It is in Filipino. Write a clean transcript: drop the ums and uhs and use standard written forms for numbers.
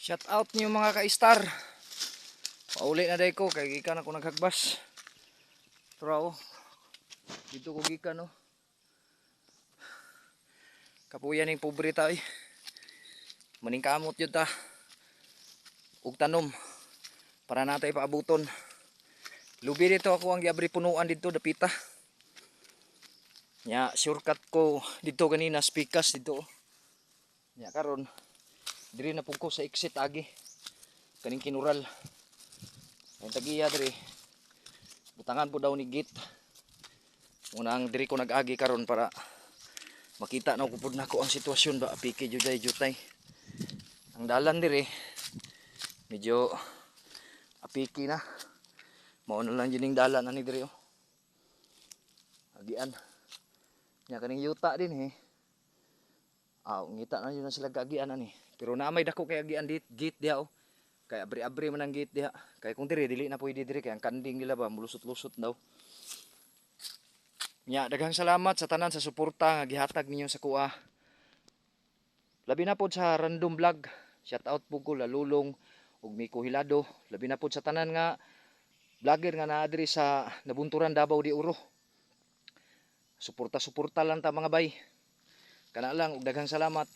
Shout out niyo mga ka-star. Pauli na day ko kay gikan ako naghagbas. Tara oh. Dito ko gikan oh. Kapuyan ning pobre ta eh. Maning kamot yun ta. Ug tanom para natay paabuton. Lubi dito ako ang giabri punuan dito dapita. Nya shortcut ko dito kanina spikas dito. Nya karon diri na pug ko sa exit agi. Kaning kinural. Ang tagiya diri. Butangan po daw ni gate. Unang diri ko nag-agi karon para makita na ko pud nako ang sitwasyon ba apiki juday jutay. Ang dalan diri medyo apiki na. Mao na lang jining dalan ani diri oh. Agian. Nya kaning yuta din eh. Ngita na yun na sila kagian ani. Pero naamay dako kay agian gate diha oh. Kay abri-abri man ang gate diha. Kay kung dili na pwede diri kay ang kanding nila ba mulusot-lusot daw. Nya daghang salamat sa tanan sa suporta nga gihatag ninyo sa kuha. Labi na pod sa random vlog. Shout out po ko Lalulong ug Miko Hilado. Labi na pod sa tanan nga vlogger nga naa diri sa Nabunturan Davao de Oro. Suporta lang ta mga bay. Kana lang ug daghang salamat.